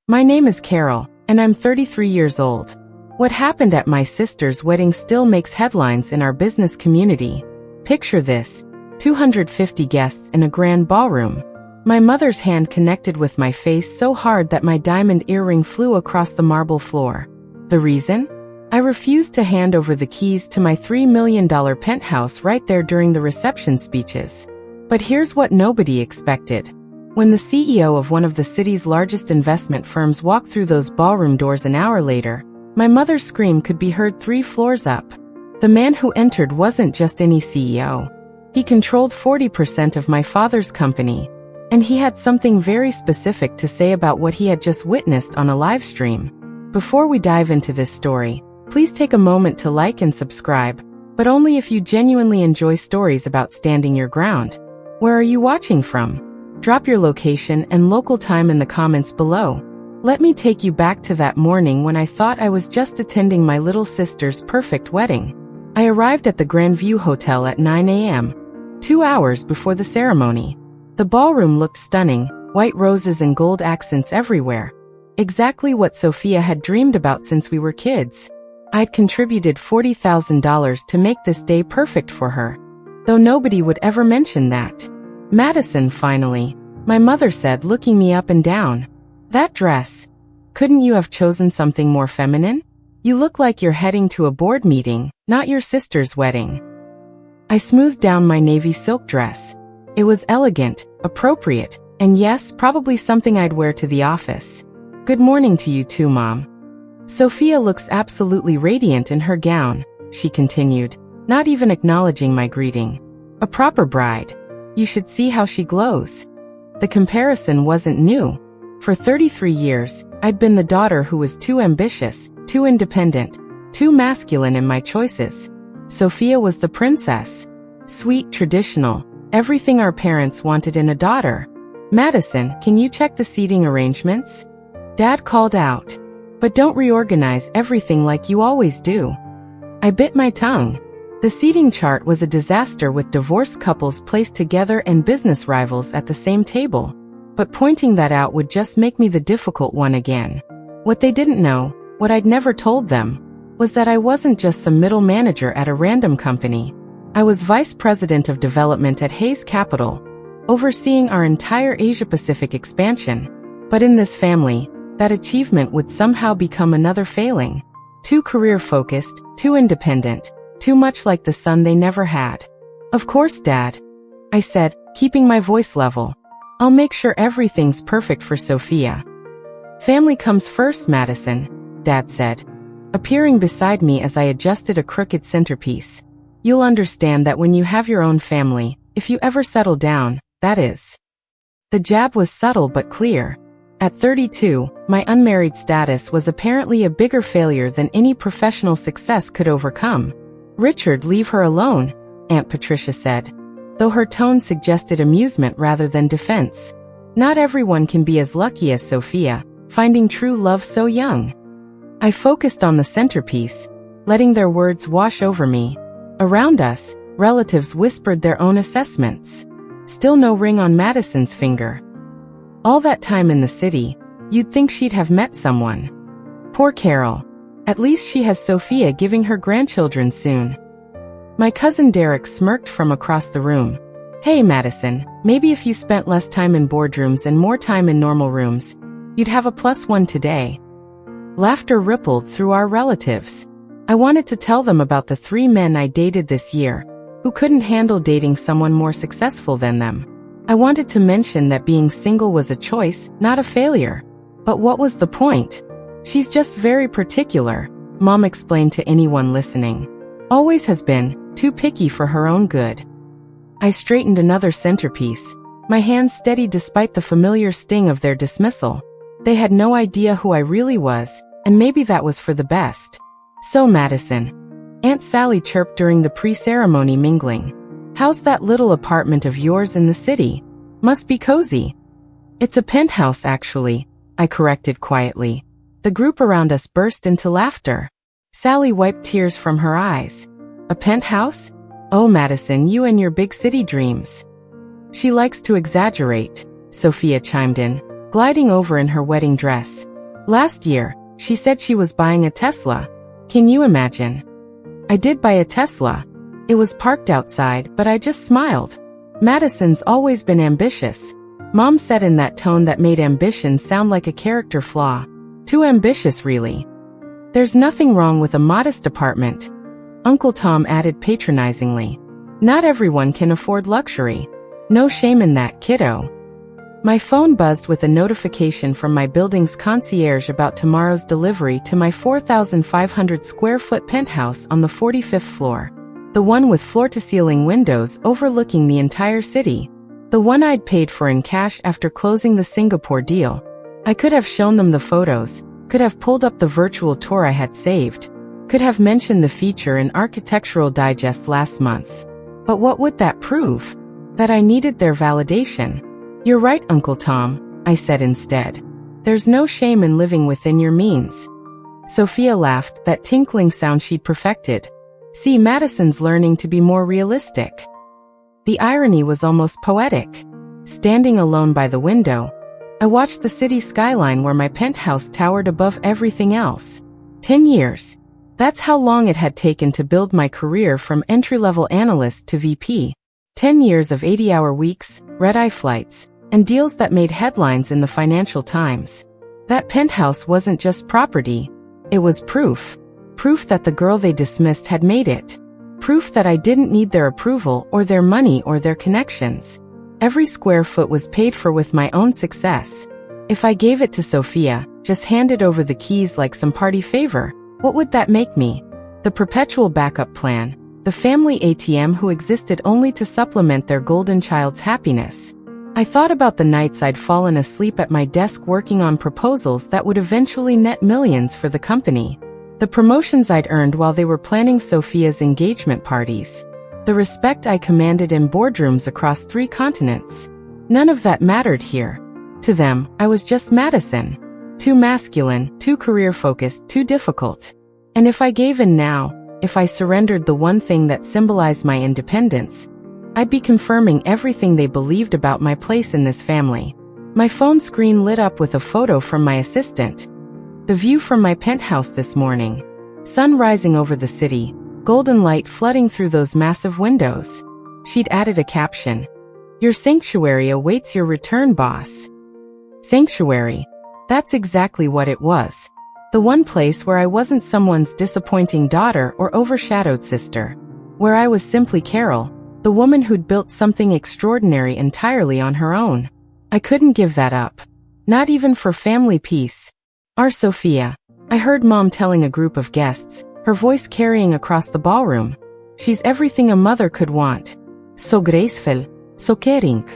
My name is Carol, and I'm 33 years old. What happened at my sister's wedding still makes headlines in our business community. Picture this: 250 guests in a grand ballroom. My mother's hand connected with my face so hard that my diamond earring flew across the marble floor. The reason? I refused to hand over the keys to my $3 million penthouse right there during the reception speeches. But here's what nobody expected. When the CEO of one of the city's largest investment firms walked through those ballroom doors an hour later, my mother's scream could be heard 3 floors up. The man who entered wasn't just any CEO. He controlled 40% of my father's company, and he had something very specific to say about what he had just witnessed on a live stream. Before we dive into this story, please take a moment to like and subscribe, but only if you genuinely enjoy stories about standing your ground. Where are you watching from? Drop your location and local time in the comments below. Let me take you back to that morning when I thought I was just attending my little sister's perfect wedding. I arrived at the Grand View Hotel at 9 a.m., 2 hours before the ceremony. The ballroom looked stunning, white roses and gold accents everywhere. Exactly what Sophia had dreamed about since we were kids. I'd contributed $40,000 to make this day perfect for her, though nobody would ever mention that. "Madison, finally," my mother said, looking me up and down. "That dress. Couldn't you have chosen something more feminine? You look like you're heading to a board meeting, not your sister's wedding." I smoothed down my navy silk dress. It was elegant, appropriate, and yes, probably something I'd wear to the office. "Good morning to you too, Mom. Sophia looks absolutely radiant in her gown," she continued, not even acknowledging my greeting. "A proper bride. You should see how she glows." The comparison wasn't new. For 33 years, I'd been the daughter who was too ambitious, too independent, too masculine in my choices. Sophia was the princess. Sweet, traditional, everything our parents wanted in a daughter. "Madison, can you check the seating arrangements?" Dad called out. "But don't reorganize everything like you always do." I bit my tongue. The seating chart was a disaster, with divorced couples placed together and business rivals at the same table. But pointing that out would just make me the difficult one again. What they didn't know, what I'd never told them, was that I wasn't just some middle manager at a random company. I was vice president of development at Hayes Capital, overseeing our entire Asia-Pacific expansion. But in this family, that achievement would somehow become another failing. Too career-focused, too independent, too much like the son they never had. "Of course, Dad," I said, keeping my voice level. "I'll make sure everything's perfect for Sophia." "Family comes first, Madison," Dad said, appearing beside me as I adjusted a crooked centerpiece. "You'll understand that when you have your own family, if you ever settle down, that is." The jab was subtle but clear. At 32, my unmarried status was apparently a bigger failure than any professional success could overcome. "Richard, leave her alone," Aunt Patricia said, though her tone suggested amusement rather than defense. "Not everyone can be as lucky as Sophia, finding true love so young." I focused on the centerpiece, letting their words wash over me. Around us, relatives whispered their own assessments. Still no ring on Madison's finger. All that time in the city, you'd think she'd have met someone. Poor Carol. At least she has Sophia giving her grandchildren soon. My cousin Derek smirked from across the room. "Hey, Madison, maybe if you spent less time in boardrooms and more time in normal rooms, you'd have a +1 today." Laughter rippled through our relatives. I wanted to tell them about the 3 men I dated this year, who couldn't handle dating someone more successful than them. I wanted to mention that being single was a choice, not a failure. But what was the point? "She's just very particular," Mom explained to anyone listening. "Always has been, too picky for her own good." I straightened another centerpiece, my hands steady despite the familiar sting of their dismissal. They had no idea who I really was, and maybe that was for the best. "So, Madison," Aunt Sally chirped during the pre-ceremony mingling, "how's that little apartment of yours in the city? Must be cozy." "It's a penthouse, actually," I corrected quietly. The group around us burst into laughter. Sally wiped tears from her eyes. "A penthouse? Oh, Madison, you and your big city dreams." "She likes to exaggerate," Sophia chimed in, gliding over in her wedding dress. Last year, she said she was buying a Tesla. Can you imagine? I did buy a Tesla. It was parked outside, but I just smiled. Madison's always been ambitious. Mom said in that tone that made ambition sound like a character flaw. Too ambitious, really. There's nothing wrong with a modest apartment, Uncle Tom added patronizingly. Not everyone can afford luxury. No shame in that, kiddo. My phone buzzed with a notification from my building's concierge about tomorrow's delivery to my 4,500 square foot penthouse on the 45th floor. The one with floor-to-ceiling windows overlooking the entire city. The one I'd paid for in cash after closing the Singapore deal. I could have shown them the photos, could have pulled up the virtual tour I had saved, could have mentioned the feature in Architectural Digest last month. But what would that prove? That I needed their validation. You're right, Uncle Tom, I said instead. There's no shame in living within your means. Sophia laughed, that tinkling sound she'd perfected. See, Madison's learning to be more realistic. The irony was almost poetic. Standing alone by the window, I watched the city skyline where my penthouse towered above everything else. 10 years. That's how long it had taken to build my career from entry-level analyst to VP. 10 years of 80-hour weeks, red-eye flights, and deals that made headlines in the Financial Times. That penthouse wasn't just property. It was proof. Proof that the girl they dismissed had made it. Proof that I didn't need their approval or their money or their connections. Every square foot was paid for with my own success. If I gave it to Sophia, just handed over the keys like some party favor, what would that make me? The perpetual backup plan, the family ATM who existed only to supplement their golden child's happiness. I thought about the nights I'd fallen asleep at my desk working on proposals that would eventually net millions for the company. The promotions I'd earned while they were planning Sophia's engagement parties. The respect I commanded in boardrooms across 3 continents. None of that mattered here. To them, I was just Madison. Too masculine, too career-focused, too difficult. And if I gave in now, if I surrendered the one thing that symbolized my independence, I'd be confirming everything they believed about my place in this family. My phone screen lit up with a photo from my assistant. The view from my penthouse this morning. Sun rising over the city, golden light flooding through those massive windows. She'd added a caption. Your sanctuary awaits your return, boss. Sanctuary. That's exactly what it was. The one place where I wasn't someone's disappointing daughter or overshadowed sister. Where I was simply Carol, the woman who'd built something extraordinary entirely on her own. I couldn't give that up. Not even for family peace. Our Sophia. I heard Mom telling a group of guests, her voice carrying across the ballroom. She's everything a mother could want. So graceful, so caring.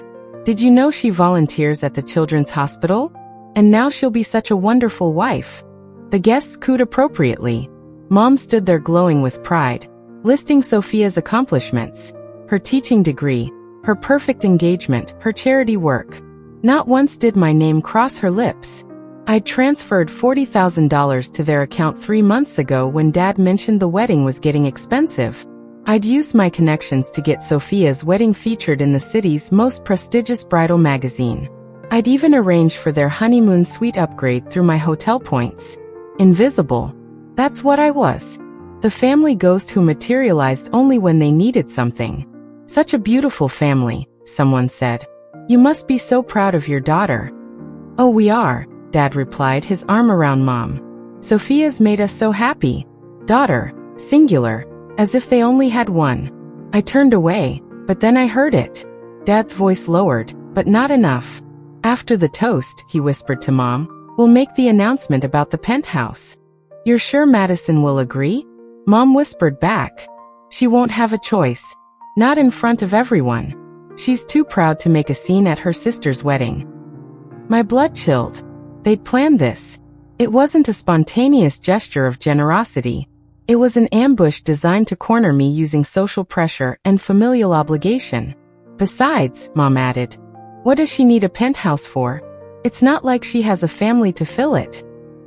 Did you know she volunteers at the Children's Hospital? And now she'll be such a wonderful wife. The guests cooed appropriately. Mom stood there glowing with pride, listing Sophia's accomplishments. Her teaching degree, her perfect engagement, her charity work. Not once did my name cross her lips. I'd transferred $40,000 to their account 3 months ago when Dad mentioned the wedding was getting expensive. I'd used my connections to get Sophia's wedding featured in the city's most prestigious bridal magazine. I'd even arranged for their honeymoon suite upgrade through my hotel points. Invisible. That's what I was. The family ghost who materialized only when they needed something. Such a beautiful family, someone said. You must be so proud of your daughter. Oh, we are, Dad replied, his arm around Mom. Sophia's made us so happy. Daughter, singular, as if they only had one. I turned away, but then I heard it. Dad's voice lowered, but not enough. After the toast, he whispered to Mom, we'll make the announcement about the penthouse. You're sure Madison will agree? Mom whispered back. She won't have a choice. Not in front of everyone. She's too proud to make a scene at her sister's wedding. My blood chilled. They'd planned this. It wasn't a spontaneous gesture of generosity. It was an ambush designed to corner me using social pressure and familial obligation. Besides, Mom added, what does she need a penthouse for? It's not like she has a family to fill it.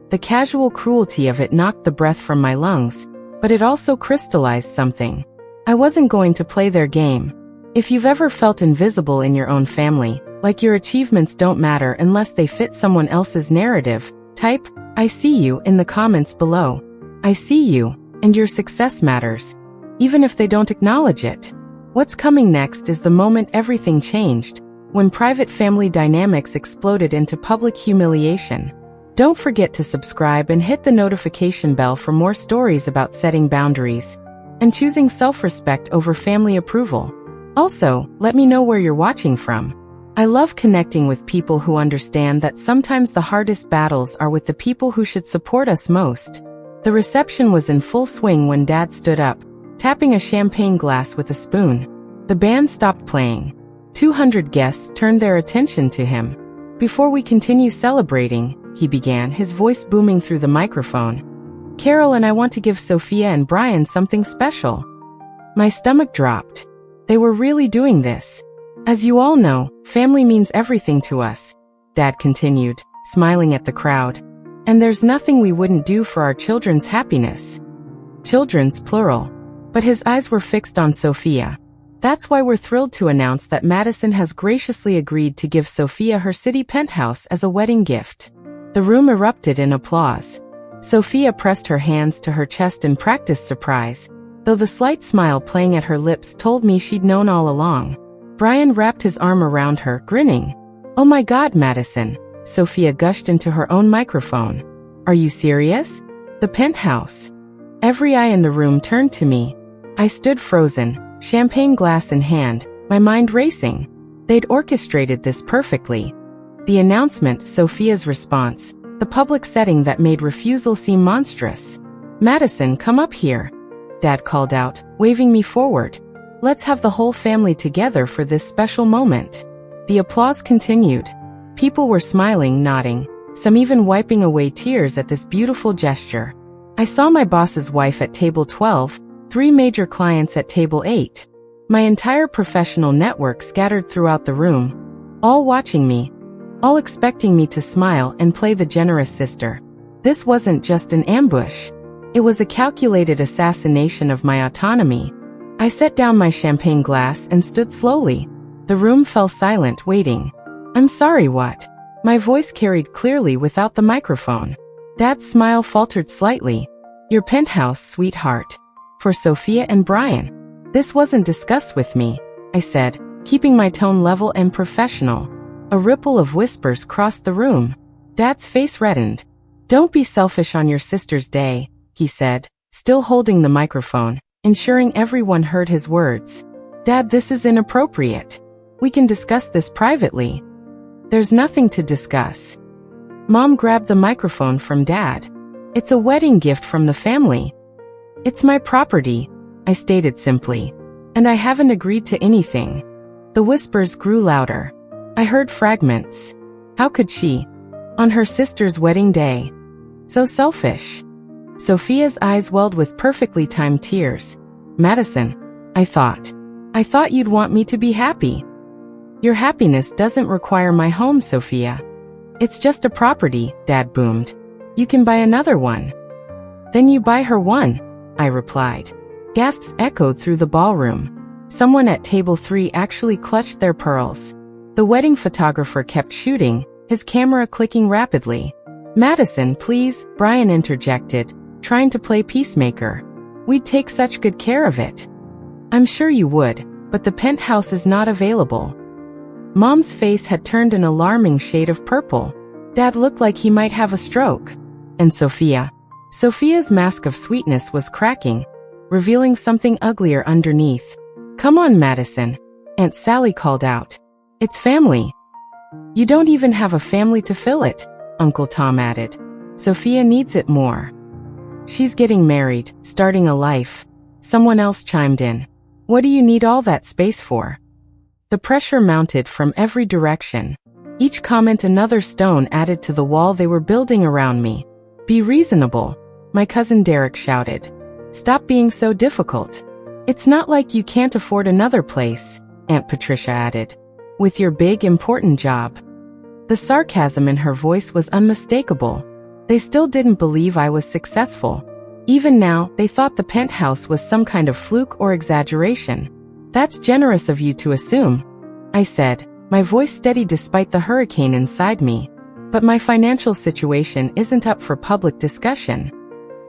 The casual cruelty of it knocked the breath from my lungs, but it also crystallized something. I wasn't going to play their game. If you've ever felt invisible in your own family, like your achievements don't matter unless they fit someone else's narrative, Type, "I see you" in the comments below. I see you, and your success matters, even if they don't acknowledge it. What's coming next is the moment everything changed, when private family dynamics exploded into public humiliation. Don't forget to subscribe and hit the notification bell for more stories about setting boundaries and choosing self-respect over family approval. Also, let me know where you're watching from. I love connecting with people who understand that sometimes the hardest battles are with the people who should support us most. The reception was in full swing when Dad stood up, tapping a champagne glass with a spoon. The band stopped playing. 200 guests turned their attention to him. "Before we continue celebrating," he began, his voice booming through the microphone, "Carol and I want to give Sophia and Brian something special." My stomach dropped. They were really doing this. "As you all know, family means everything to us," Dad continued, smiling at the crowd. "And there's nothing we wouldn't do for our children's happiness." Children's plural. But his eyes were fixed on Sophia. "That's why we're thrilled to announce that Madison has graciously agreed to give Sophia her city penthouse as a wedding gift." The room erupted in applause. Sophia pressed her hands to her chest in practiced surprise, though the slight smile playing at her lips told me she'd known all along. Brian wrapped his arm around her, grinning. "Oh my God, Madison," Sophia gushed into her own microphone. "Are you serious? The penthouse?" Every eye in the room turned to me. I stood frozen, champagne glass in hand, my mind racing. They'd orchestrated this perfectly. The announcement, Sophia's response, the public setting that made refusal seem monstrous. "Madison, come up here," Dad called out, waving me forward. "Let's have the whole family together for this special moment." The applause continued. People were smiling, nodding, some even wiping away tears at this beautiful gesture. I saw my boss's wife at table 12, 3 major clients at table 8. My entire professional network scattered throughout the room, all watching me, all expecting me to smile and play the generous sister. This wasn't just an ambush. It was a calculated assassination of my autonomy. I set down my champagne glass and stood slowly. The room fell silent, waiting. "I'm sorry, what?" My voice carried clearly without the microphone. Dad's smile faltered slightly. "Your penthouse, sweetheart. For Sophia and Brian." "This wasn't discussed with me," I said, keeping my tone level and professional. A ripple of whispers crossed the room. Dad's face reddened. "Don't be selfish on your sister's day," he said, still holding the microphone, ensuring everyone heard his words. "Dad, this is inappropriate. We can discuss this privately." "There's nothing to discuss." Mom grabbed the microphone from Dad. "It's a wedding gift from the family. It's my property," I stated simply. "And I haven't agreed to anything." The whispers grew louder. I heard fragments. How could she? On her sister's wedding day. So selfish. Sophia's eyes welled with perfectly timed tears. "Madison, I thought you'd want me to be happy." "Your happiness doesn't require my home, Sophia. It's just a property," Dad boomed. "You can buy another one." "Then you buy her one," I replied. Gasps echoed through the ballroom. Someone at table 3 actually clutched their pearls. The wedding photographer kept shooting, his camera clicking rapidly. "Madison, please," Brian interjected, trying to play peacemaker. "We'd take such good care of it." "I'm sure you would, but the penthouse is not available." Mom's face had turned an alarming shade of purple. Dad looked like he might have a stroke. And Sophia's mask of sweetness was cracking, revealing something uglier underneath. "Come on, Madison," Aunt Sally called out. "It's family." "You don't even have a family to fill it," Uncle Tom added. "Sophia needs it more. She's getting married, starting a life." Someone else chimed in. "What do you need all that space for?" The pressure mounted from every direction. Each comment another stone added to the wall they were building around me. "Be reasonable," my cousin Derek shouted. "Stop being so difficult. It's not like you can't afford another place," Aunt Patricia added. "With your big, important job." The sarcasm in her voice was unmistakable. They still didn't believe I was successful. Even now, they thought the penthouse was some kind of fluke or exaggeration. "That's generous of you to assume," I said, my voice steady despite the hurricane inside me. But my financial situation isn't up for public discussion.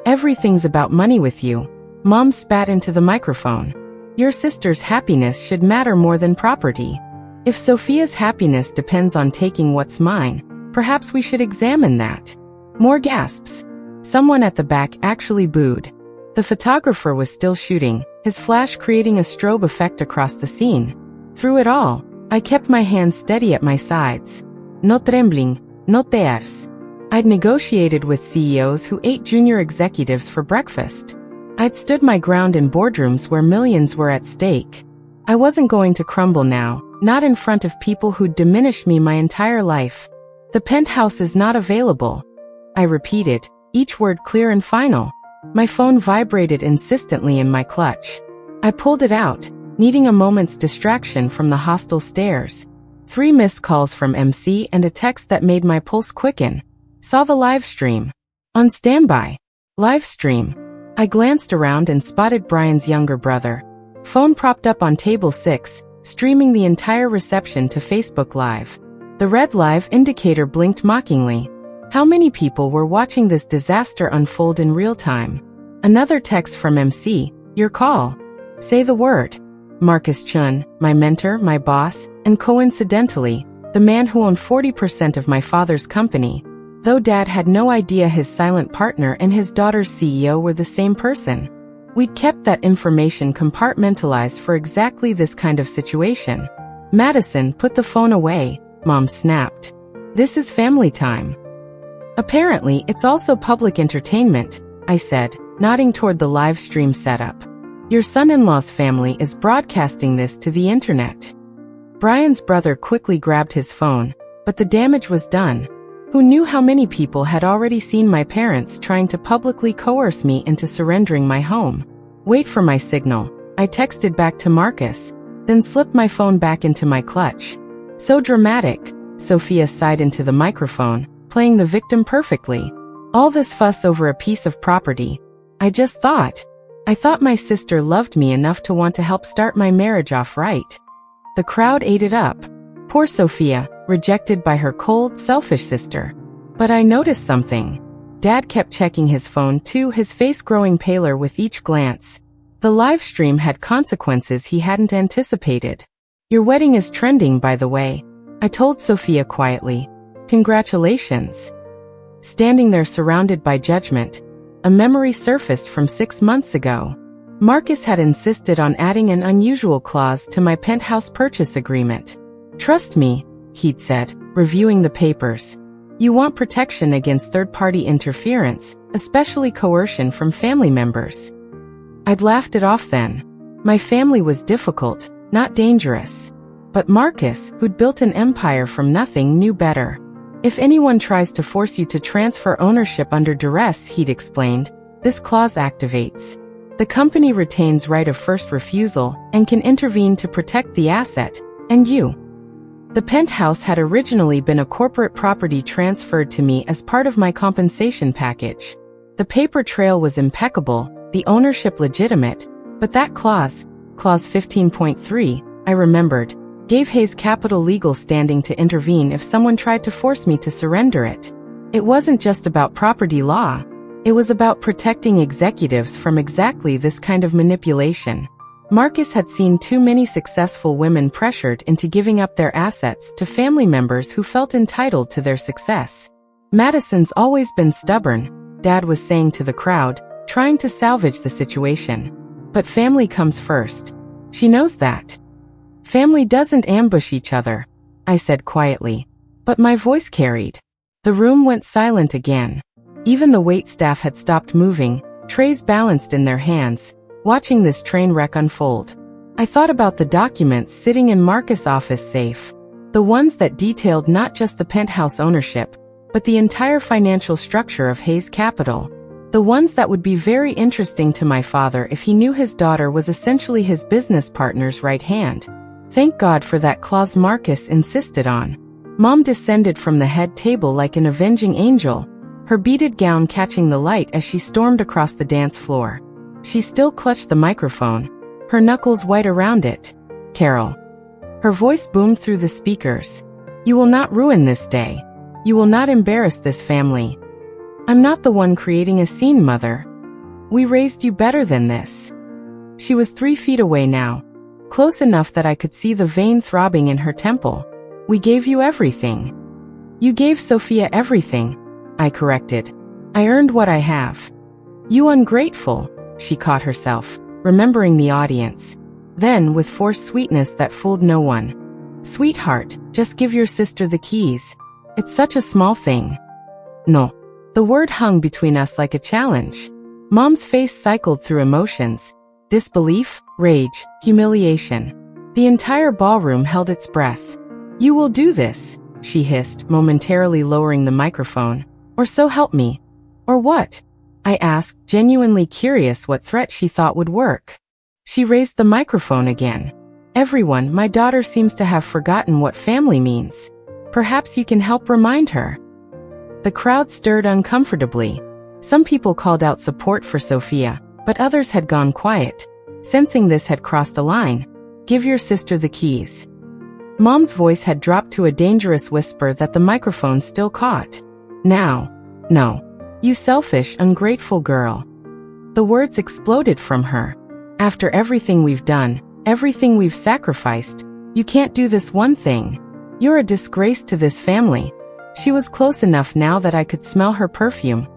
Everything's about money with you. Mom spat into the microphone. Your sister's happiness should matter more than property. If Sophia's happiness depends on taking what's mine, perhaps we should examine that. More gasps. Someone at the back actually booed. The photographer was still shooting, his flash creating a strobe effect across the scene. Through it all, I kept my hands steady at my sides. No trembling, no tears. I'd negotiated with CEOs who ate junior executives for breakfast. I'd stood my ground in boardrooms where millions were at stake. I wasn't going to crumble now, not in front of people who'd diminished me my entire life. The penthouse is not available. I repeated, each word clear and final. My phone vibrated insistently in my clutch. I pulled it out, needing a moment's distraction from the hostile stares. 3 missed calls from MC and a text that made my pulse quicken. Saw the live stream. On standby. Live stream. I glanced around and spotted Brian's younger brother. Phone propped up on table 6, streaming the entire reception to Facebook Live. The red live indicator blinked mockingly. How many people were watching this disaster unfold in real time? Another text from MC, your call. Say the word. Marcus Chun, my mentor, my boss, and coincidentally, the man who owned 40% of my father's company. Though Dad had no idea his silent partner and his daughter's CEO were the same person. We'd kept that information compartmentalized for exactly this kind of situation. Madison, put the phone away, Mom snapped. This is family time. Apparently, it's also public entertainment, I said, nodding toward the live stream setup. Your son-in-law's family is broadcasting this to the internet. Brian's brother quickly grabbed his phone, but the damage was done. Who knew how many people had already seen my parents trying to publicly coerce me into surrendering my home? Wait for my signal, I texted back to Marcus, then slipped my phone back into my clutch. So dramatic, Sophia sighed into the microphone, playing the victim perfectly. All this fuss over a piece of property. I thought my sister loved me enough to want to help start my marriage off right. The crowd ate it up. Poor Sophia, rejected by her cold, selfish sister. But I noticed something. Dad kept checking his phone too, his face growing paler with each glance. The live stream had consequences he hadn't anticipated. Your wedding is trending, by the way, I told Sophia quietly. Congratulations. Standing there surrounded by judgment, a memory surfaced from 6 months ago. Marcus had insisted on adding an unusual clause to my penthouse purchase agreement. Trust me, he'd said, reviewing the papers. You want protection against third-party interference, especially coercion from family members. I'd laughed it off then. My family was difficult, not dangerous. But Marcus, who'd built an empire from nothing, knew better. If anyone tries to force you to transfer ownership under duress, he'd explained, this clause activates. The company retains right of first refusal and can intervene to protect the asset, and you. The penthouse had originally been a corporate property transferred to me as part of my compensation package. The paper trail was impeccable, the ownership legitimate, but that clause 15.3, I remembered, gave Hayes Capital legal standing to intervene if someone tried to force me to surrender it. It wasn't just about property law. It was about protecting executives from exactly this kind of manipulation. Marcus had seen too many successful women pressured into giving up their assets to family members who felt entitled to their success. Madison's always been stubborn, Dad was saying to the crowd, trying to salvage the situation. But family comes first. She knows that. Family doesn't ambush each other, I said quietly. But my voice carried. The room went silent again. Even the waitstaff had stopped moving, trays balanced in their hands, watching this train wreck unfold. I thought about the documents sitting in Marcus' office safe. The ones that detailed not just the penthouse ownership, but the entire financial structure of Hayes Capital. The ones that would be very interesting to my father if he knew his daughter was essentially his business partner's right hand. Thank God for that clause Marcus insisted on. Mom descended from the head table like an avenging angel, her beaded gown catching the light as she stormed across the dance floor. She still clutched the microphone, her knuckles white around it. Carol. Her voice boomed through the speakers. You will not ruin this day. You will not embarrass this family. I'm not the one creating a scene, Mother. We raised you better than this. She was 3 feet away now, close enough that I could see the vein throbbing in her temple. We gave you everything. You gave Sophia everything, I corrected. I earned what I have. You ungrateful, she caught herself, remembering the audience. Then, with forced sweetness that fooled no one. Sweetheart, just give your sister the keys. It's such a small thing. No. The word hung between us like a challenge. Mom's face cycled through emotions. Disbelief, rage, humiliation. The entire ballroom held its breath. You will do this, she hissed, momentarily lowering the microphone. Or so help me. Or what? I asked, genuinely curious what threat she thought would work. She raised the microphone again. Everyone, my daughter seems to have forgotten what family means. Perhaps you can help remind her. The crowd stirred uncomfortably. Some people called out support for Sophia, but others had gone quiet. Sensing this had crossed a line. Give your sister the keys. Mom's voice had dropped to a dangerous whisper that the microphone still caught. Now. No. You selfish, ungrateful girl. The words exploded from her. After everything we've done, everything we've sacrificed, you can't do this one thing. You're a disgrace to this family. She was close enough now that I could smell her perfume.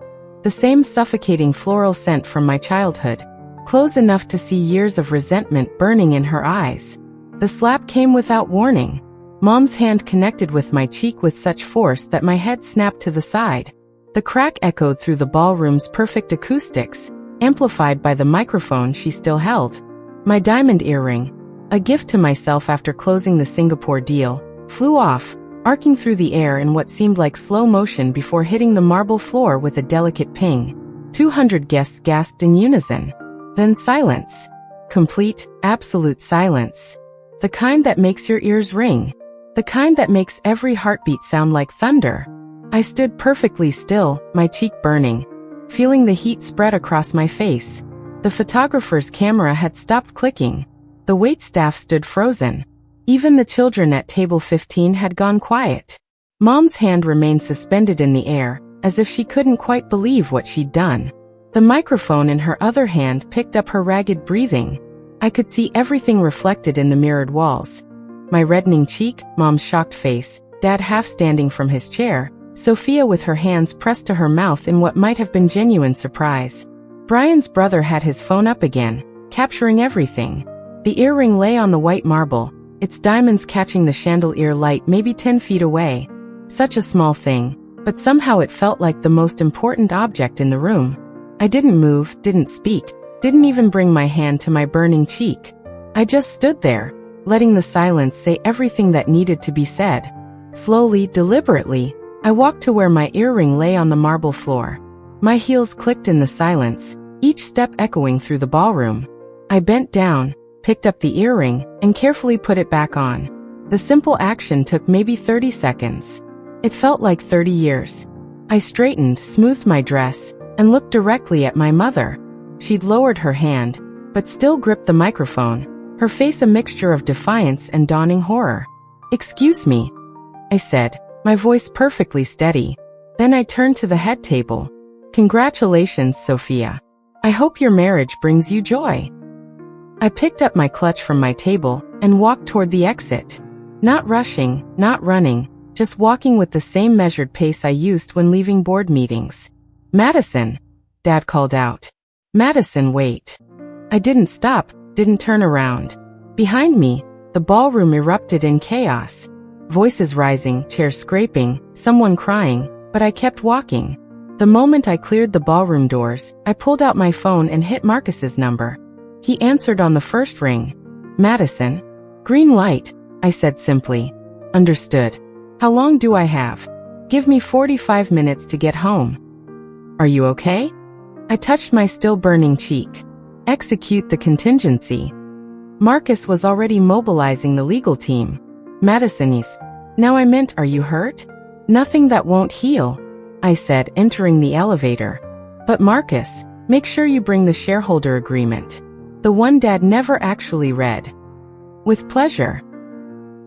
The same suffocating floral scent from my childhood. Close enough to see years of resentment burning in her eyes. The slap came without warning. Mom's hand connected with my cheek with such force that my head snapped to the side. The crack echoed through the ballroom's perfect acoustics, amplified by the microphone she still held. My diamond earring, a gift to myself after closing the Singapore deal, flew off, arcing through the air in what seemed like slow motion before hitting the marble floor with a delicate ping. 200 guests gasped in unison. Then silence. Complete, absolute silence. The kind that makes your ears ring. The kind that makes every heartbeat sound like thunder. I stood perfectly still, my cheek burning, feeling the heat spread across my face. The photographer's camera had stopped clicking. The waitstaff stood frozen. Even the children at table 15 had gone quiet. Mom's hand remained suspended in the air, as if she couldn't quite believe what she'd done. The microphone in her other hand picked up her ragged breathing. I could see everything reflected in the mirrored walls. My reddening cheek, Mom's shocked face, Dad half standing from his chair, Sophia with her hands pressed to her mouth in what might have been genuine surprise. Brian's brother had his phone up again, capturing everything. The earring lay on the white marble, its diamonds catching the chandelier light maybe 10 feet away. Such a small thing, but somehow it felt like the most important object in the room. I didn't move, didn't speak, didn't even bring my hand to my burning cheek. I just stood there, letting the silence say everything that needed to be said. Slowly, deliberately, I walked to where my earring lay on the marble floor. My heels clicked in the silence, each step echoing through the ballroom. I bent down, picked up the earring, and carefully put it back on. The simple action took maybe 30 seconds. It felt like 30 years. I straightened, smoothed my dress, and looked directly at my mother. She'd lowered her hand, but still gripped the microphone, her face a mixture of defiance and dawning horror. "Excuse me," I said, my voice perfectly steady. Then I turned to the head table. "Congratulations, Sophia. I hope your marriage brings you joy." I picked up my clutch from my table and walked toward the exit. Not rushing, not running, just walking with the same measured pace I used when leaving board meetings. "Madison," Dad called out. "Madison, wait." I didn't stop, didn't turn around. Behind me, the ballroom erupted in chaos. Voices rising, chairs scraping, someone crying, but I kept walking. The moment I cleared the ballroom doors, I pulled out my phone and hit Marcus's number. He answered on the first ring. "Madison." "Green light," I said simply. "Understood. How long do I have?" "Give me 45 minutes to get home." "Are you okay?" I touched my still burning cheek. "Execute the contingency." Marcus was already mobilizing the legal team. "Madison's. Now I meant, are you hurt?" "Nothing that won't heal," I said, entering the elevator. "But Marcus, make sure you bring the shareholder agreement. The one Dad never actually read." "With pleasure."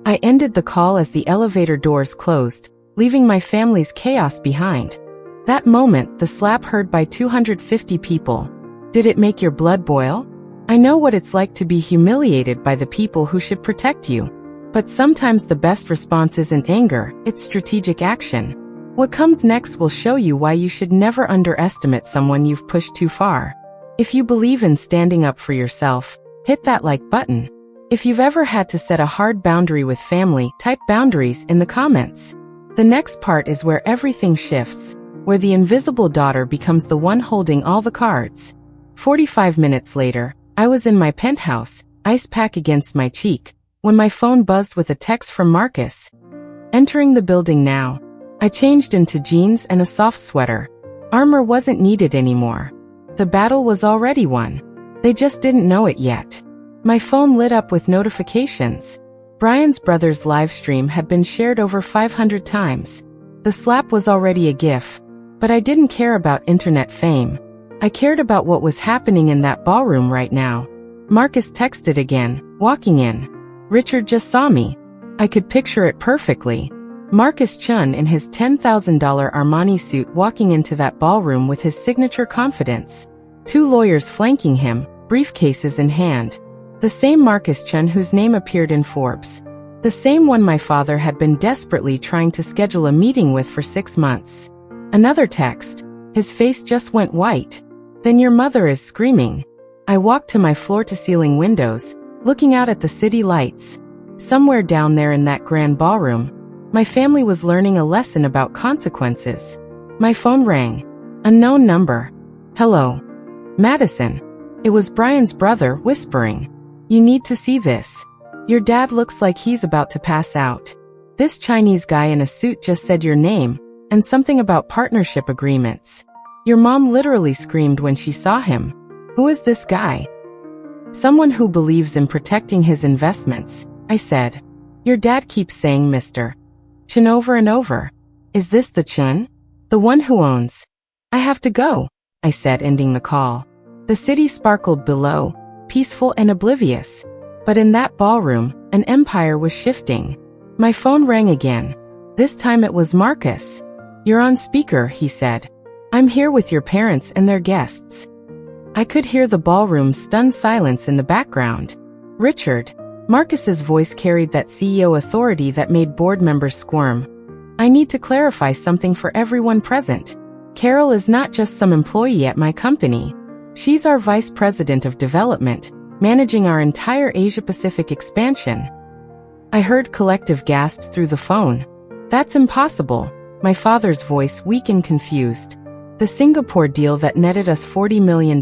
I ended the call as the elevator doors closed, leaving my family's chaos behind. That moment, the slap heard by 250 people. Did it make your blood boil? I know what it's like to be humiliated by the people who should protect you. But sometimes the best response isn't anger, it's strategic action. What comes next will show you why you should never underestimate someone you've pushed too far. If you believe in standing up for yourself, hit that like button. If you've ever had to set a hard boundary with family, type boundaries in the comments. The next part is where everything shifts, where the invisible daughter becomes the one holding all the cards. 45 minutes later, I was in my penthouse, ice pack against my cheek, when my phone buzzed with a text from Marcus. Entering the building now. I changed into jeans and a soft sweater. Armor wasn't needed anymore. The battle was already won. They just didn't know it yet. My phone lit up with notifications. Brian's brother's live stream had been shared over 500 times. The slap was already a gif. But I didn't care about internet fame. I cared about what was happening in that ballroom right now. Marcus texted again, walking in. Richard just saw me. I could picture it perfectly. Marcus Chun in his $10,000 Armani suit walking into that ballroom with his signature confidence. 2 lawyers flanking him, briefcases in hand. The same Marcus Chun whose name appeared in Forbes. The same one my father had been desperately trying to schedule a meeting with for 6 months. Another text. His face just went white. Then your mother is screaming. I walked to my floor-to-ceiling windows, looking out at the city lights. Somewhere down there in that grand ballroom, my family was learning a lesson about consequences. My phone rang. Unknown number. Hello. Madison. It was Brian's brother, whispering. You need to see this. Your dad looks like he's about to pass out. This Chinese guy in a suit just said your name, and something about partnership agreements. Your mom literally screamed when she saw him. Who is this guy? Someone who believes in protecting his investments, I said. Your dad keeps saying Mr. Chun over and over. Is this the Chun? The one who owns? I have to go, I said, ending the call. The city sparkled below, peaceful and oblivious. But in that ballroom, an empire was shifting. My phone rang again. This time it was Marcus. You're on speaker, he said. I'm here with your parents and their guests. I could hear the ballroom's stunned silence in the background. Richard. Marcus's voice carried that CEO authority that made board members squirm. I need to clarify something for everyone present. Carol is not just some employee at my company. She's our vice president of development, managing our entire Asia-Pacific expansion. I heard collective gasps through the phone. That's impossible. My father's voice weak and confused. The Singapore deal that netted us $40 million?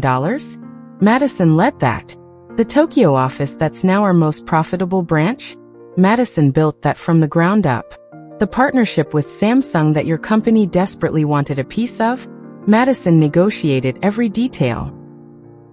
Madison led that. The Tokyo office that's now our most profitable branch? Madison built that from the ground up. The partnership with Samsung that your company desperately wanted a piece of? Madison negotiated every detail.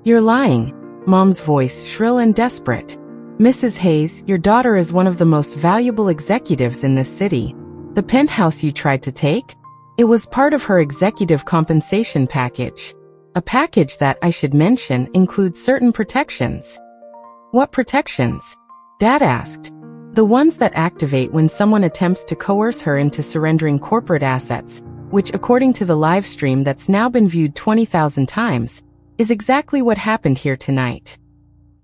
You're lying. Mom's voice shrill and desperate. Mrs. Hayes, your daughter is one of the most valuable executives in this city. The penthouse you tried to take? It was part of her executive compensation package. A package that, I should mention, includes certain protections. What protections? Dad asked. The ones that activate when someone attempts to coerce her into surrendering corporate assets, which, according to the live stream that's now been viewed 20,000 times, is exactly what happened here tonight.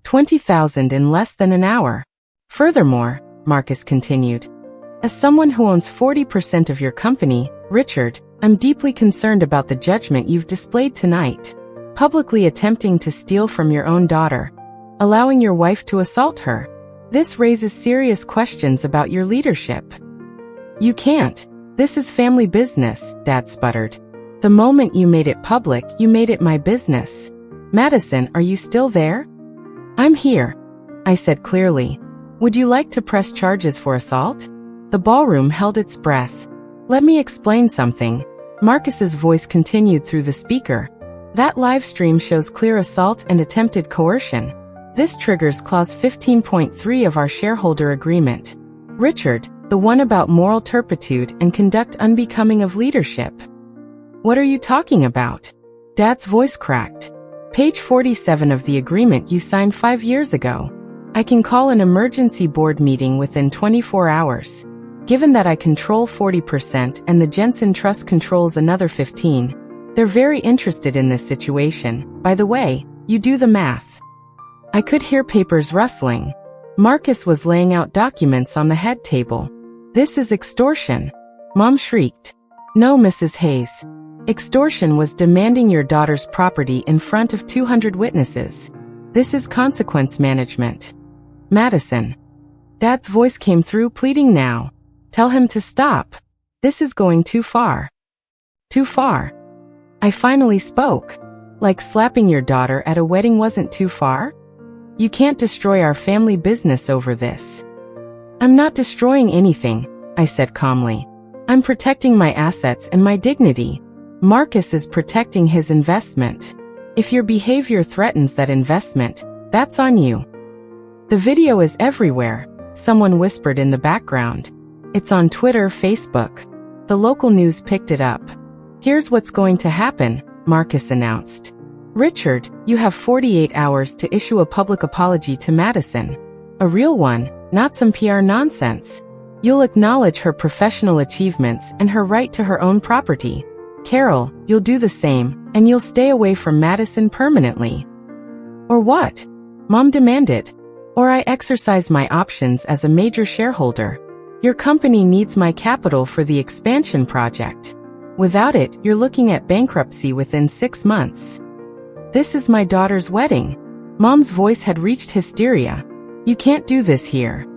20,000 in less than an hour. Furthermore, Marcus continued, as someone who owns 40% of your company, Richard, I'm deeply concerned about the judgment you've displayed tonight. Publicly attempting to steal from your own daughter. Allowing your wife to assault her. This raises serious questions about your leadership. You can't. This is family business, Dad sputtered. The moment you made it public, you made it my business. Madison, are you still there? I'm here, I said clearly. Would you like to press charges for assault? The ballroom held its breath. Let me explain something. Marcus's voice continued through the speaker. That live stream shows clear assault and attempted coercion. This triggers Clause 15.3 of our shareholder agreement. Richard, the one about moral turpitude and conduct unbecoming of leadership. What are you talking about? Dad's voice cracked. Page 47 of the agreement you signed 5 years ago. I can call an emergency board meeting within 24 hours. Given that I control 40% and the Jensen Trust controls another 15, they're very interested in this situation. By the way, you do the math. I could hear papers rustling. Marcus was laying out documents on the head table. This is extortion. Mom shrieked. No, Mrs. Hayes. Extortion was demanding your daughter's property in front of 200 witnesses. This is consequence management. Madison. Dad's voice came through, pleading now. Tell him to stop. This is going too far. Too far. I finally spoke. Like slapping your daughter at a wedding wasn't too far? You can't destroy our family business over this. I'm not destroying anything, I said calmly. I'm protecting my assets and my dignity. Marcus is protecting his investment. If your behavior threatens that investment, that's on you. The video is everywhere, someone whispered in the background. It's on Twitter, Facebook. The local news picked it up. Here's what's going to happen, Marcus announced. Richard, you have 48 hours to issue a public apology to Madison. A real one, not some PR nonsense. You'll acknowledge her professional achievements and her right to her own property. Carol, you'll do the same, and you'll stay away from Madison permanently. Or what? Mom demanded. Or I exercise my options as a major shareholder. Your company needs my capital for the expansion project. Without it, you're looking at bankruptcy within 6 months. This is my daughter's wedding. Mom's voice had reached hysteria. You can't do this here.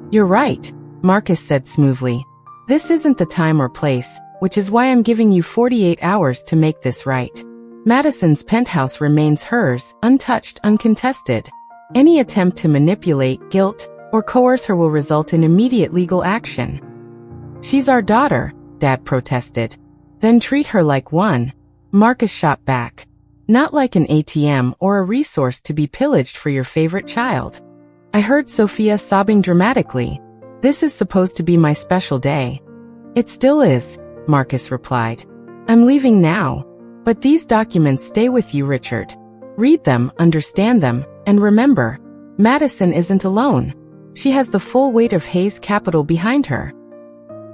You're right, Marcus said smoothly. This isn't the time or place, which is why I'm giving you 48 hours to make this right. Madison's penthouse remains hers, untouched, uncontested. Any attempt to manipulate, guilt, or coerce her will result in immediate legal action. She's our daughter, Dad protested. Then treat her like one. Marcus shot back. Not like an ATM or a resource to be pillaged for your favorite child. I heard Sophia sobbing dramatically. This is supposed to be my special day. It still is, Marcus replied. I'm leaving now. But these documents stay with you, Richard. Read them, understand them, and remember, Madison isn't alone. She has the full weight of Hayes Capital behind her.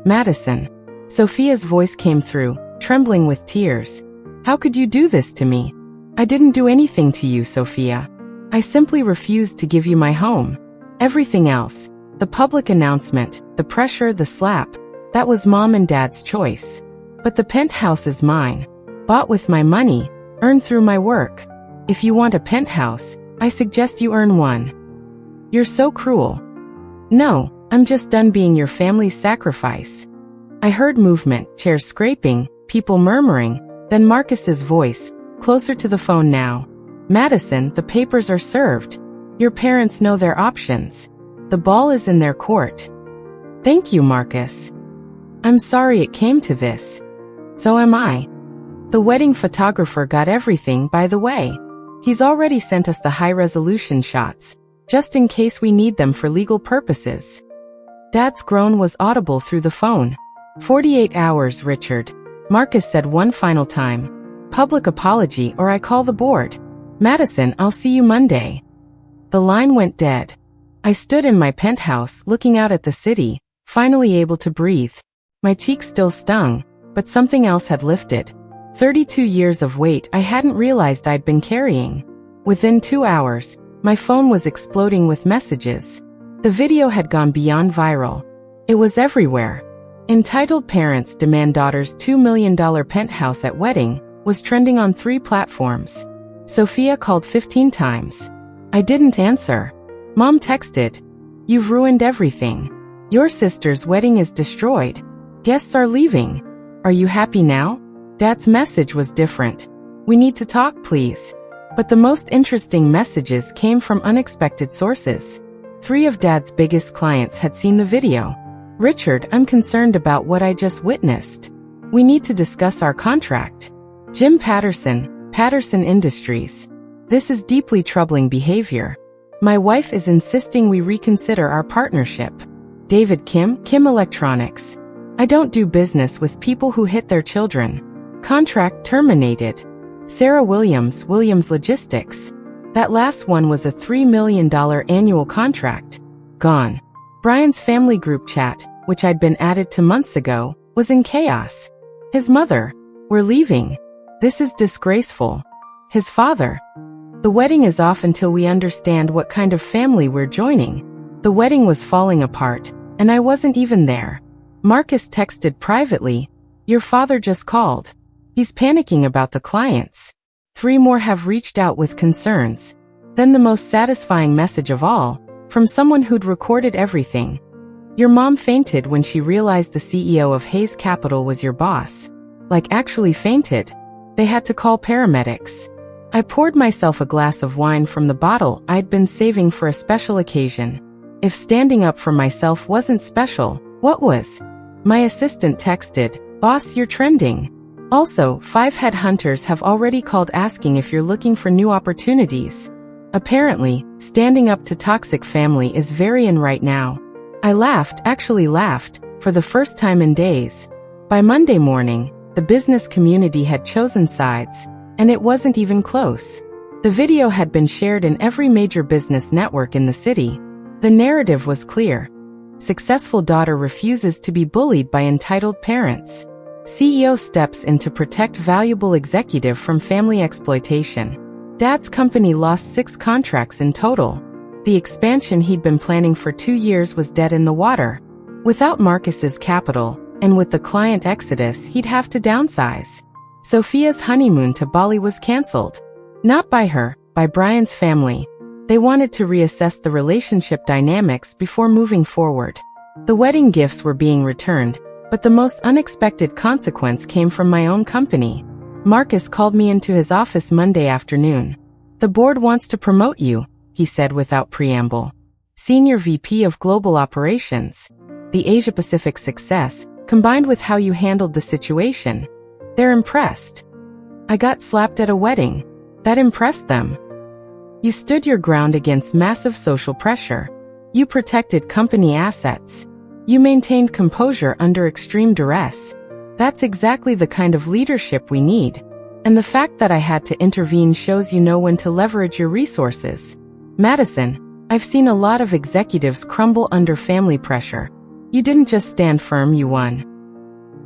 Madison. Sophia's voice came through, trembling with tears. How could you do this to me? I didn't do anything to you, Sophia. I simply refused to give you my home. Everything else, the public announcement, the pressure, the slap, that was Mom and Dad's choice. But the penthouse is mine. Bought with my money, earned through my work. If you want a penthouse, I suggest you earn one. You're so cruel. No, I'm just done being your family's sacrifice. I heard movement, chairs scraping, people murmuring, then Marcus's voice, closer to the phone now. Madison, the papers are served. Your parents know their options. The ball is in their court. Thank you, Marcus. I'm sorry it came to this. So am I. The wedding photographer got everything, by the way. He's already sent us the high-resolution shots, just in case we need them for legal purposes. Dad's groan was audible through the phone. 48 hours, Richard. Marcus said one final time. Public apology or I call the board. Madison, I'll see you Monday. The line went dead. I stood in my penthouse, looking out at the city, finally able to breathe. My cheeks still stung, but something else had lifted. 32 years of weight I hadn't realized I'd been carrying. Within 2 hours, my phone was exploding with messages. The video had gone beyond viral. It was everywhere. Entitled Parents Demand Daughter's $2 million Penthouse at Wedding was trending on 3 platforms. Sophia called 15 times. I didn't answer. Mom texted, "You've ruined everything. Your sister's wedding is destroyed. Guests are leaving. Are you happy now?" Dad's message was different. "We need to talk, please." But the most interesting messages came from unexpected sources. 3 of Dad's biggest clients had seen the video. "Richard, I'm concerned about what I just witnessed. We need to discuss our contract." Jim Patterson, Patterson Industries. "This is deeply troubling behavior. My wife is insisting we reconsider our partnership." David Kim, Kim Electronics. "I don't do business with people who hit their children. Contract terminated." Sarah Williams, Williams Logistics. "That last one was a $3 million annual contract. Gone." Brian's family group chat. which I'd been added to months ago, was in chaos. His mother, "We're leaving. This is disgraceful." His father, "The wedding is off until we understand what kind of family we're joining." The wedding was falling apart, and I wasn't even there. Marcus texted privately, "Your father just called. He's panicking about the clients. 3 more have reached out with concerns." Then the most satisfying message of all, from someone who'd recorded everything. "Your mom fainted when she realized the CEO of Hayes Capital was your boss." Like actually fainted. They had to call paramedics. I poured myself a glass of wine from the bottle I'd been saving for a special occasion. If standing up for myself wasn't special, what was? My assistant texted, "Boss, you're trending." Also, 5 headhunters have already called asking if you're looking for new opportunities. Apparently, standing up to toxic family is very in right now. I actually laughed, for the first time in days. By Monday morning, the business community had chosen sides, and it wasn't even close. The video had been shared in every major business network in the city. The narrative was clear. Successful daughter refuses to be bullied by entitled parents. CEO steps in to protect valuable executive from family exploitation. Dad's company lost 6 contracts in total. The expansion he'd been planning for 2 years was dead in the water. Without Marcus's capital, and with the client exodus, he'd have to downsize. Sophia's honeymoon to Bali was canceled. Not by her, by Brian's family. They wanted to reassess the relationship dynamics before moving forward. The wedding gifts were being returned, but the most unexpected consequence came from my own company. Marcus called me into his office Monday afternoon. "The board wants to promote you," he said without preamble. "Senior VP of Global Operations. The Asia-Pacific success, combined with how you handled the situation. They're impressed." I got slapped at a wedding. That impressed them. You stood your ground against massive social pressure. You protected company assets. You maintained composure under extreme duress. That's exactly the kind of leadership we need. And the fact that I had to intervene shows you know when to leverage your resources. Madison, I've seen a lot of executives crumble under family pressure. You didn't just stand firm, you won.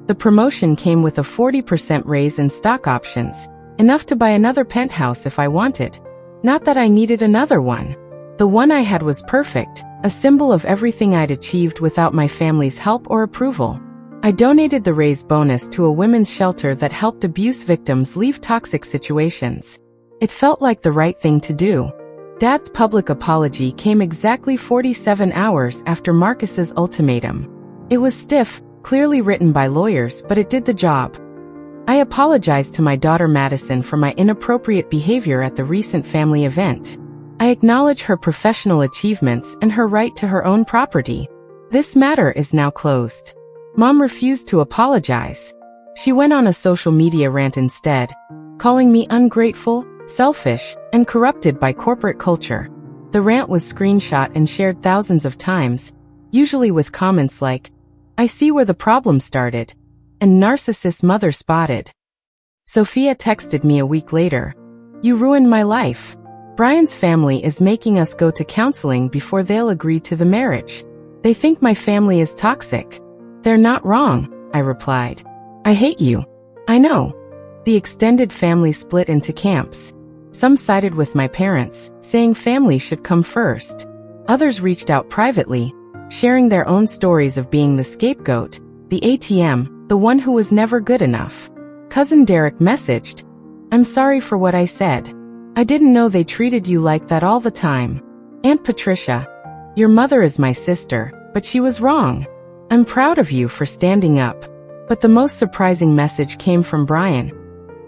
The promotion came with a 40% raise in stock options, enough to buy another penthouse if I wanted. Not that I needed another one. The one I had was perfect, a symbol of everything I'd achieved without my family's help or approval. I donated the raise bonus to a women's shelter that helped abuse victims leave toxic situations. It felt like the right thing to do. Dad's public apology came exactly 47 hours after Marcus's ultimatum. It was stiff, clearly written by lawyers, but it did the job. I apologized to my daughter Madison for my inappropriate behavior at the recent family event. I acknowledge her professional achievements and her right to her own property. This matter is now closed. Mom refused to apologize. She went on a social media rant instead, calling me ungrateful, selfish, and corrupted by corporate culture. The rant was screenshot and shared thousands of times, usually with comments like, "I see where the problem started," and "narcissist mother spotted." Sophia texted me a week later, "You ruined my life. Brian's family is making us go to counseling before they'll agree to the marriage. They think my family is toxic." "They're not wrong," I replied. "I hate you." "I know." The extended family split into camps. Some sided with my parents, saying family should come first. Others reached out privately, sharing their own stories of being the scapegoat, the ATM, the one who was never good enough. Cousin Derek messaged, "I'm sorry for what I said. I didn't know they treated you like that all the time. Aunt Patricia, your mother is my sister, but she was wrong. I'm proud of you for standing up." But the most surprising message came from Brian.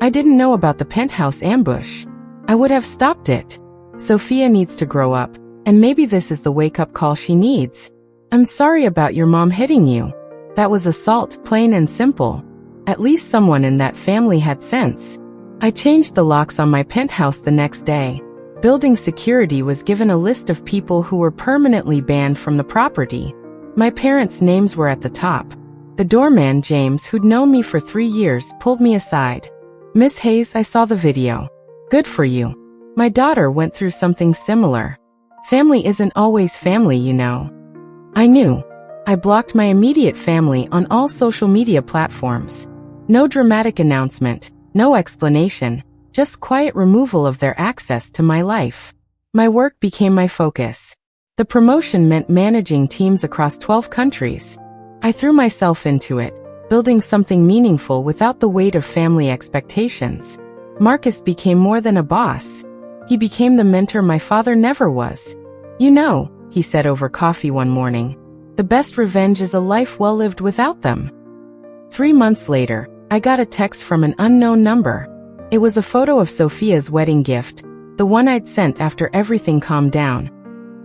"I didn't know about the penthouse ambush. I would have stopped it. Sophia needs to grow up, and maybe this is the wake-up call she needs. I'm sorry about your mom hitting you. That was assault, plain and simple. At least someone in that family had sense." I changed the locks on my penthouse the next day. Building security was given a list of people who were permanently banned from the property. My parents' names were at the top. The doorman, James, who'd known me for 3 years, pulled me aside. "Miss Hayes, I saw the video. Good for you. My daughter went through something similar. Family isn't always family, you know." I knew. I blocked my immediate family on all social media platforms. No dramatic announcement, no explanation, just quiet removal of their access to my life. My work became my focus. The promotion meant managing teams across 12 countries. I threw myself into it, building something meaningful without the weight of family expectations. Marcus became more than a boss. He became the mentor my father never was. "You know," he said over coffee one morning, "the best revenge is a life well lived without them." 3 months later, I got a text from an unknown number. It was a photo of Sophia's wedding gift, the one I'd sent after everything calmed down.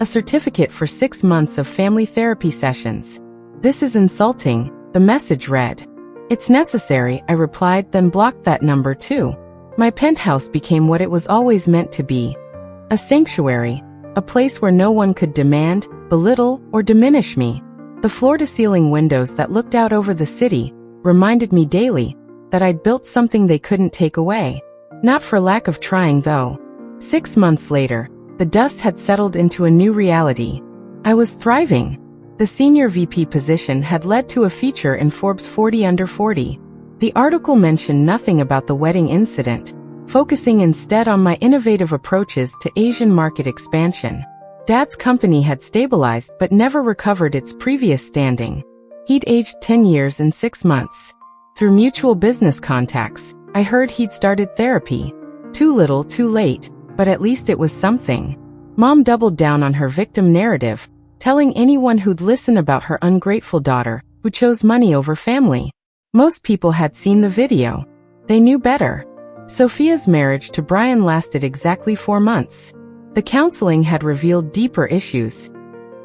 A certificate for 6 months of family therapy sessions. "This is insulting," the message read. "It's necessary," I replied, then blocked that number too. My penthouse became what it was always meant to be. A sanctuary, a place where no one could demand, belittle, or diminish me. The floor-to-ceiling windows that looked out over the city reminded me daily that I'd built something they couldn't take away. Not for lack of trying, though. 6 months later, the dust had settled into a new reality. I was thriving. The senior VP position had led to a feature in Forbes 40 Under 40. The article mentioned nothing about the wedding incident, focusing instead on my innovative approaches to Asian market expansion. Dad's company had stabilized but never recovered its previous standing. He'd aged 10 years in 6 months. Through mutual business contacts, I heard he'd started therapy. Too little, too late, but at least it was something. Mom doubled down on her victim narrative, telling anyone who'd listen about her ungrateful daughter, who chose money over family. Most people had seen the video. They knew better. Sophia's marriage to Brian lasted exactly 4 months. The counseling had revealed deeper issues.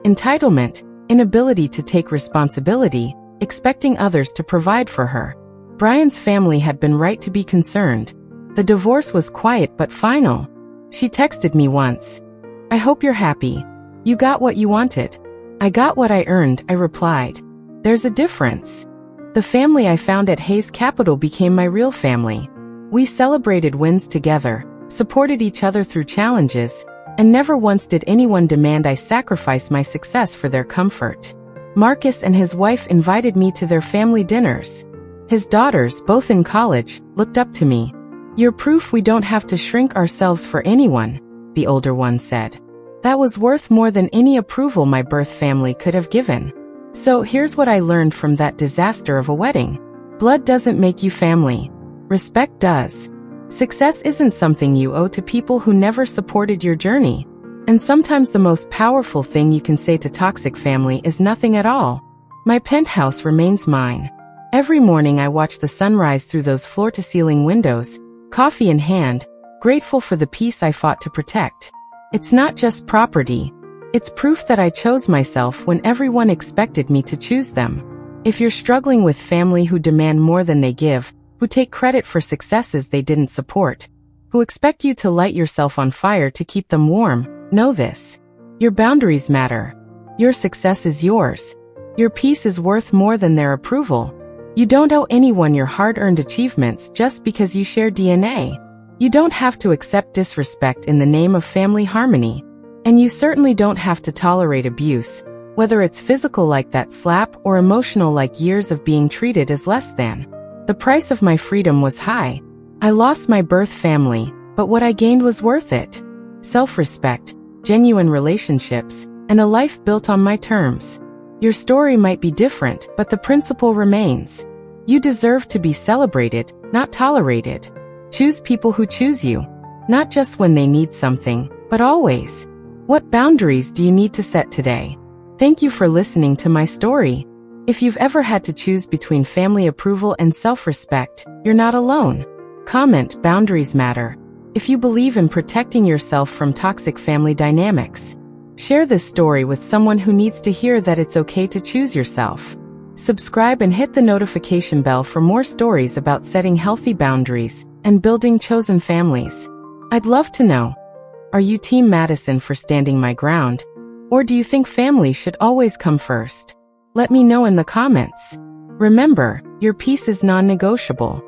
Entitlement, inability to take responsibility, expecting others to provide for her. Brian's family had been right to be concerned. The divorce was quiet but final. She texted me once. "I hope you're happy. You got what you wanted." "I got what I earned," I replied. "There's a difference." The family I found at Hayes Capital became my real family. We celebrated wins together, supported each other through challenges, and never once did anyone demand I sacrifice my success for their comfort. Marcus and his wife invited me to their family dinners. His daughters, both in college, looked up to me. "You're proof we don't have to shrink ourselves for anyone," the older one said. That was worth more than any approval my birth family could have given. So here's what I learned from that disaster of a wedding. Blood doesn't make you family. Respect does. Success isn't something you owe to people who never supported your journey. And sometimes the most powerful thing you can say to toxic family is nothing at all. My penthouse remains mine. Every morning I watch the sunrise through those floor-to-ceiling windows, coffee in hand, grateful for the peace I fought to protect. It's not just property. It's proof that I chose myself when everyone expected me to choose them. If you're struggling with family who demand more than they give, who take credit for successes they didn't support, who expect you to light yourself on fire to keep them warm, know this. Your boundaries matter. Your success is yours. Your peace is worth more than their approval. You don't owe anyone your hard-earned achievements just because you share DNA. You don't have to accept disrespect in the name of family harmony. And you certainly don't have to tolerate abuse, whether it's physical like that slap or emotional like years of being treated as less than. The price of my freedom was high. I lost my birth family, but what I gained was worth it. Self-respect, genuine relationships, and a life built on my terms. Your story might be different, but the principle remains. You deserve to be celebrated, not tolerated. Choose people who choose you, not just when they need something, but always. What boundaries do you need to set today? Thank you for listening to my story. If you've ever had to choose between family approval and self-respect, you're not alone. Comment, boundaries matter, if you believe in protecting yourself from toxic family dynamics. Share this story with someone who needs to hear that it's okay to choose yourself. Subscribe and hit the notification bell for more stories about setting healthy boundaries and building chosen families. I'd love to know, are you Team Madison for standing my ground? Or do you think family should always come first? Let me know in the comments. Remember, your peace is non-negotiable.